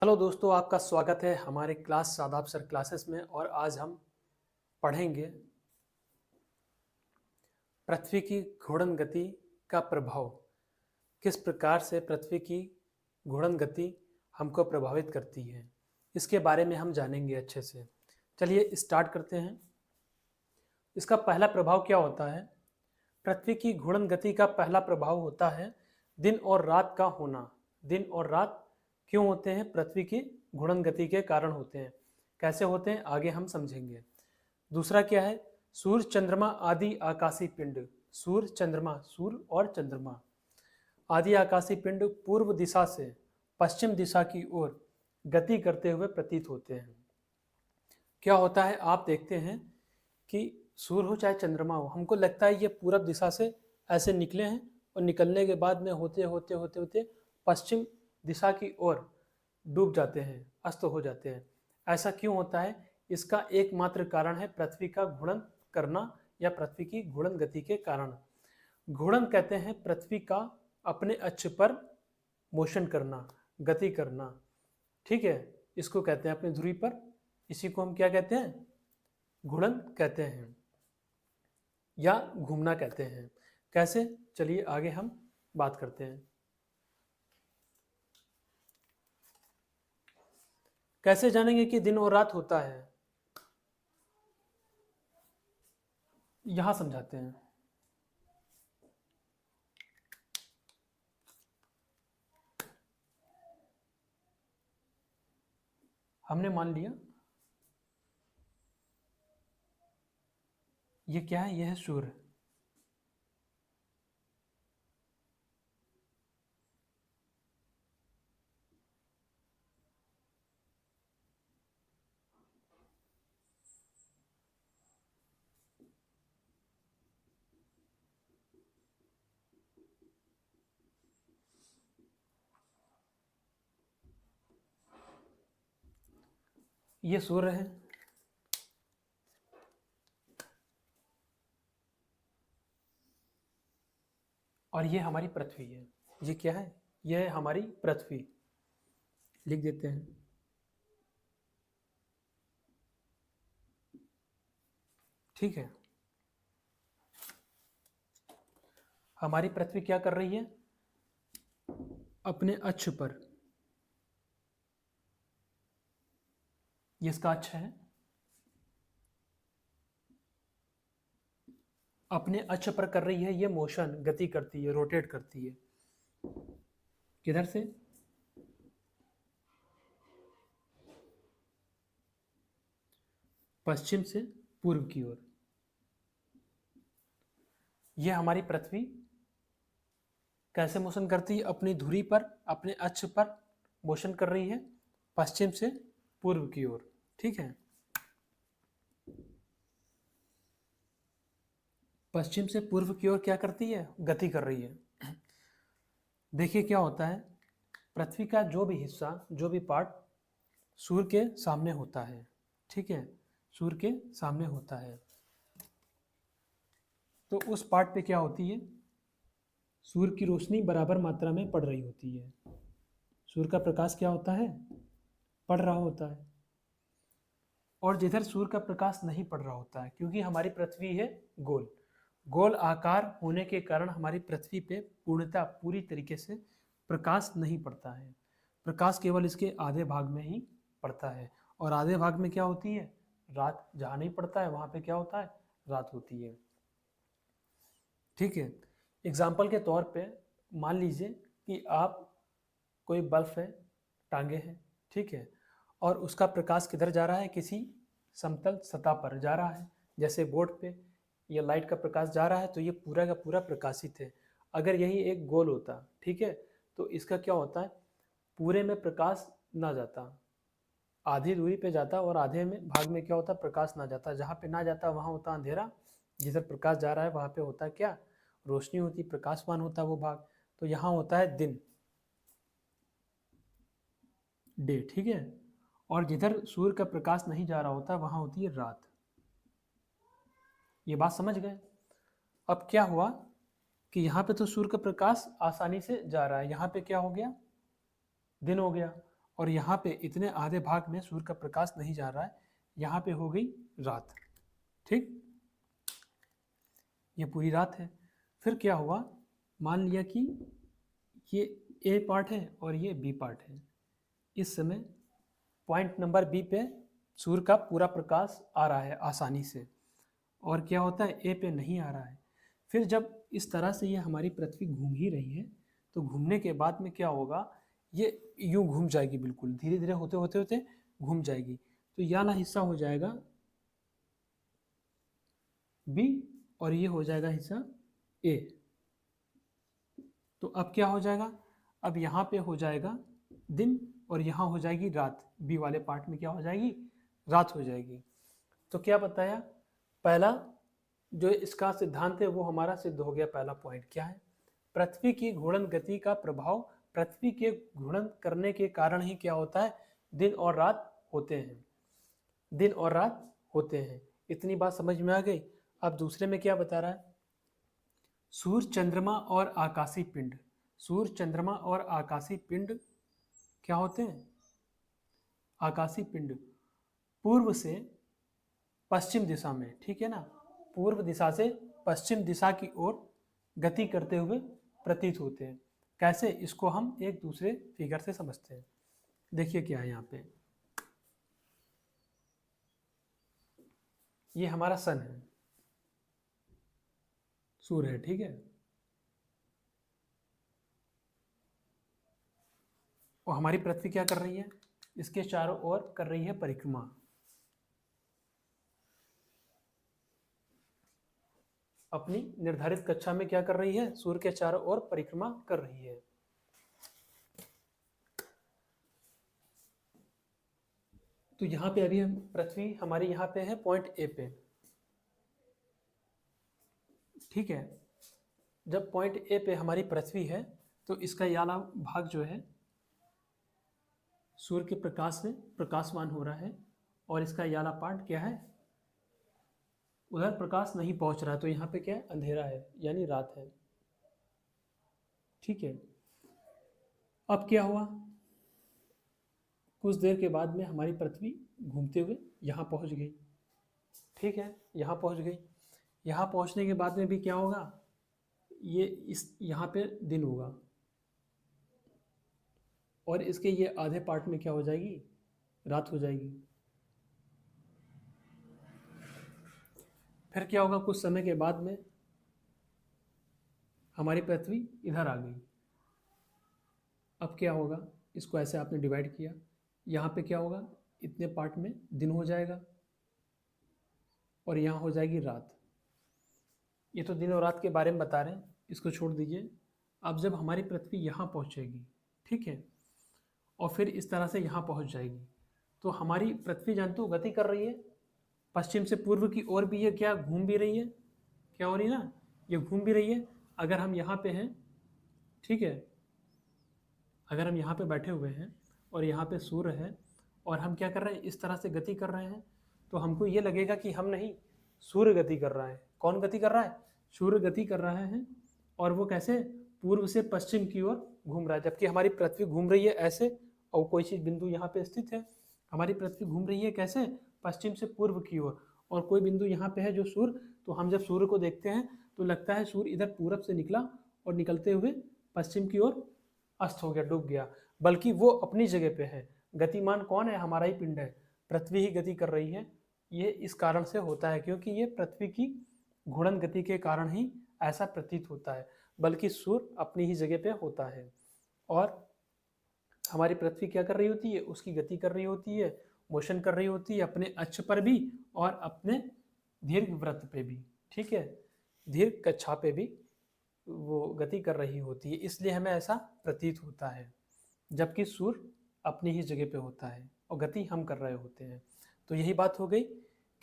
Hello दोस्तों, आपका स्वागत है हमारे क्लास शादाब सर क्लासेस में। और आज हम पढ़ेंगे पृथ्वी की घूर्णन गति का प्रभाव। किस प्रकार से पृथ्वी की घूर्णन गति हमको प्रभावित करती है, इसके बारे में हम जानेंगे अच्छे से। चलिए स्टार्ट करते हैं। इसका पहला प्रभाव क्या होता है? पृथ्वी की घूर्णन गति का पहला प्रभाव होता है दिन और रात का होना। दिन और रात क्यों होते हैं? पृथ्वी की घूर्णन गति के कारण होते हैं। कैसे होते हैं आगे हम समझेंगे। दूसरा क्या है? सूर्य, चंद्रमा आदि आकाशीय पिंड। सूर्य, चंद्रमा, सूर्य और चंद्रमा आदि आकाशीय पिंड पूर्व दिशा से पश्चिम दिशा की ओर गति करते हुए प्रतीत होते हैं। क्या होता है, आप देखते हैं कि सूर्य हो चाहे चंद्रमा हो, हमको लगता है ये पूरब दिशा से ऐसे निकले हैं और निकलने के बाद में होते होते होते होते पश्चिम दिशा की ओर डूब जाते हैं, अस्त हो जाते हैं। ऐसा क्यों होता है? इसका एकमात्र कारण है पृथ्वी का घूर्णन करना या पृथ्वी की घूर्णन गति के कारण। घूर्णन कहते हैं पृथ्वी का अपने अक्ष पर मोशन करना, गति करना। ठीक है, इसको कहते हैं अपनी धुरी पर। इसी को हम क्या कहते हैं? घूर्णन कहते हैं या घूमना कहते हैं। कैसे? चलिए आगे हम बात करते हैं। कैसे जानेंगे कि दिन और रात होता है? यहां समझाते हैं। हमने मान लिया ये क्या है? यह है सूर्य। ये सूर्य है और ये हमारी पृथ्वी है। ये क्या है? ये है हमारी पृथ्वी। लिख देते हैं। ठीक है, हमारी पृथ्वी क्या कर रही है? अपने अक्ष पर, ये इसका अक्ष है, अपने अक्ष पर कर रही है ये मोशन, गति करती है, रोटेट करती है। किधर से? पश्चिम से पूर्व की ओर। यह हमारी पृथ्वी कैसे मोशन करती है? अपनी धुरी पर, अपने अक्ष पर मोशन कर रही है पश्चिम से पूर्व की ओर। ठीक है, पश्चिम से पूर्व की ओर क्या करती है? गति कर रही है। देखिए क्या होता है, पृथ्वी का जो भी हिस्सा, जो भी पार्ट सूर्य के सामने होता है, ठीक है, सूर्य के सामने होता है, तो उस पार्ट पे क्या होती है? सूर्य की रोशनी बराबर मात्रा में पड़ रही होती है। सूर्य का प्रकाश क्या होता है? पड़ रहा होता है। और जिधर सूर्य का प्रकाश नहीं पड़ रहा होता है, क्योंकि हमारी पृथ्वी है गोल, गोल आकार होने के कारण हमारी पृथ्वी पे पूर्णतः पूरी तरीके से प्रकाश नहीं पड़ता है। प्रकाश केवल इसके आधे भाग में ही पड़ता है। और आधे भाग में क्या होती है? रात। जहाँ नहीं पड़ता है वहाँ पे क्या होता है? रात होती है। ठीक है, एग्जाम्पल के तौर पे मान लीजिए कि आप कोई बल्ब है, टांगे हैं, ठीक है, और उसका प्रकाश किधर जा रहा है? किसी समतल सतह पर जा रहा है। जैसे बोर्ड पे ये लाइट का प्रकाश जा रहा है तो ये पूरा का पूरा प्रकाशित है। अगर यही एक गोल होता, ठीक है, तो इसका क्या होता है? पूरे में प्रकाश ना जाता, आधी दूरी पे जाता, और आधे में भाग में क्या होता? प्रकाश ना जाता। जहाँ पे ना जाता वहाँ होता अंधेरा, जिधर प्रकाश जा रहा है वहाँ पे होता क्या? रोशनी होती, प्रकाशमान होता वो भाग। तो यहाँ होता है दिन, डे। ठीक है, और जिधर सूर्य का प्रकाश नहीं जा रहा होता वहाँ होती है रात। ये बात समझ गए? अब क्या हुआ कि यहाँ पे तो सूर्य का प्रकाश आसानी से जा रहा है, यहाँ पे क्या हो गया? दिन हो गया। और यहाँ पे इतने आधे भाग में सूर्य का प्रकाश नहीं जा रहा है, यहाँ पे हो गई रात। ठीक, ये पूरी रात है। फिर क्या हुआ, मान लिया कि ये ए पार्ट है और ये बी पार्ट है। इस समय पॉइंट नंबर बी पे सूर्य का पूरा प्रकाश आ रहा है आसानी से, और क्या होता है, ए पे नहीं आ रहा है। फिर जब इस तरह से ये हमारी पृथ्वी घूम ही रही है, तो घूमने के बाद में क्या होगा, ये यूं घूम जाएगी, बिल्कुल धीरे धीरे होते होते होते घूम जाएगी। तो यह वाला हिस्सा हो जाएगा बी और ये हो जाएगा हिस्सा ए। तो अब क्या हो जाएगा, अब यहाँ पे हो जाएगा दिन और यहाँ हो जाएगी रात। बी वाले पार्ट में क्या हो जाएगी, रात हो जाएगी। तो क्या बताया, पहला जो इसका सिद्धांत है वो हमारा सिद्ध हो गया। पहला पॉइंट क्या है, पृथ्वी की घूर्णन गति का प्रभाव, पृथ्वी के घूर्णन करने के कारण ही क्या होता है, दिन और रात होते हैं, दिन और रात होते हैं। इतनी बात समझ में आ गई। अब दूसरे में क्या बता रहा है, सूर्य, चंद्रमा और आकाशीय पिंड। सूर्य, चंद्रमा और आकाशीय पिंड क्या होते हैं, आकाशीय पिंड पूर्व से पश्चिम दिशा में, ठीक है ना, पूर्व दिशा से पश्चिम दिशा की ओर गति करते हुए प्रतीत होते हैं। कैसे, इसको हम एक दूसरे फिगर से समझते हैं। देखिए क्या है यहाँ पे, ये हमारा सन है, सूर्य है, ठीक है, और हमारी पृथ्वी क्या कर रही है, इसके चारों ओर कर रही है परिक्रमा। अपनी निर्धारित कक्षा में क्या कर रही है, सूर्य के चारों ओर परिक्रमा कर रही है। तो यहाँ पे अभी हम पृथ्वी हमारी यहाँ पे है पॉइंट ए पे, ठीक है। जब पॉइंट ए पे हमारी पृथ्वी है तो इसका ये वाला भाग जो है सूर्य के प्रकाश से प्रकाशमान हो रहा है, और इसका ये वाला पार्ट क्या है, उधर प्रकाश नहीं पहुंच रहा है। तो यहाँ पे क्या है, अंधेरा है, यानी रात है, ठीक है। अब क्या हुआ, कुछ देर के बाद में हमारी पृथ्वी घूमते हुए यहाँ पहुँच गई, ठीक है, यहाँ पहुँच गई। यहाँ पहुँचने के बाद में भी क्या होगा, ये इस यहाँ पे दिन होगा, और इसके ये आधे पार्ट में क्या हो जाएगी, रात हो जाएगी। फिर क्या होगा, कुछ समय के बाद में हमारी पृथ्वी इधर आ गई। अब क्या होगा, इसको ऐसे आपने डिवाइड किया, यहाँ पे क्या होगा, इतने पार्ट में दिन हो जाएगा और यहाँ हो जाएगी रात। ये तो दिन और रात के बारे में बता रहे हैं, इसको छोड़ दीजिए। अब जब हमारी पृथ्वी यहाँ पहुँचेगी, ठीक है, और फिर इस तरह से यहाँ पहुँच जाएगी, तो हमारी पृथ्वी जानते हो गति कर रही है, पश्चिम से पूर्व की ओर भी ये क्या घूम भी रही है, क्या हो रही है ना, ये घूम भी रही है। अगर हम यहाँ पे हैं, ठीक है, अगर हम यहाँ पे बैठे हुए हैं और यहाँ पे सूर्य है और हम क्या कर रहे हैं, इस तरह से गति कर रहे हैं, तो हमको ये लगेगा कि हम नहीं, सूर्य गति कर रहा है। कौन गति कर रहा है, सूर्य गति कर रहा है, और वो कैसे, पूर्व से पश्चिम की ओर घूम रहा है, जबकि हमारी पृथ्वी घूम रही है ऐसे, और कोई चीज़ बिंदु यहाँ पे स्थित है। हमारी पृथ्वी घूम रही है कैसे, पश्चिम से पूर्व की ओर, और कोई बिंदु यहाँ पे है जो सूर्य। तो हम जब सूर्य को देखते हैं तो लगता है सूर्य इधर पूरब से निकला और निकलते हुए पश्चिम की ओर अस्त हो गया, डूब गया, बल्कि वो अपनी जगह पे है। गतिमान कौन है, हमारा ही पिंड है, पृथ्वी ही गति कर रही है। ये इस कारण से होता है क्योंकि ये पृथ्वी की घूर्णन गति के कारण ही ऐसा प्रतीत होता है, बल्कि सूर्य अपनी ही जगह पे होता है और हमारी पृथ्वी क्या कर रही होती है, उसकी गति कर रही होती है, मोशन कर रही होती है अपने अक्ष पर भी और अपने दीर्घ वृत्त पे भी, ठीक है, दीर्घ कक्षा पे भी वो गति कर रही होती है, इसलिए हमें ऐसा प्रतीत होता है, जबकि सूर्य अपनी ही जगह पे होता है और गति हम कर रहे होते हैं। तो यही बात हो गई,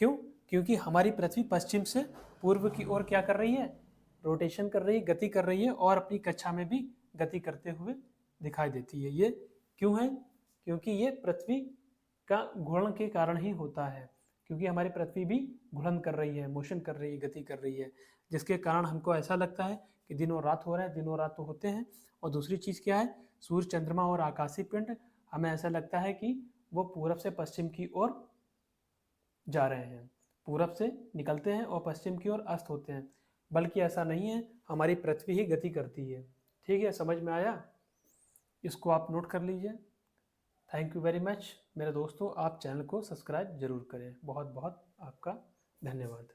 क्यों, क्योंकि हमारी पृथ्वी पश्चिम से पूर्व की ओर क्या कर रही है, रोटेशन कर रही है, गति कर रही है, और अपनी कक्षा में भी गति करते हुए दिखाई देती है। ये क्यों है, क्योंकि ये पृथ्वी का घूर्णन के कारण ही होता है, क्योंकि हमारी पृथ्वी भी घूर्णन कर रही है, मोशन कर रही है, गति कर रही है, जिसके कारण हमको ऐसा लगता है कि दिन और रात हो रहा है। दिन और रात तो होते हैं। और दूसरी चीज़ क्या है, सूर्य, चंद्रमा और आकाशीय पिंड हमें ऐसा लगता है कि वो पूरब से पश्चिम की ओर जा रहे हैं, पूरब से निकलते हैं और पश्चिम की ओर अस्त होते हैं, बल्कि ऐसा नहीं है, हमारी पृथ्वी ही गति करती है। ठीक है, समझ में आया? इसको आप नोट कर लीजिए। थैंक यू वेरी मच मेरे दोस्तों, आप चैनल को सब्सक्राइब जरूर करें। बहुत बहुत आपका धन्यवाद।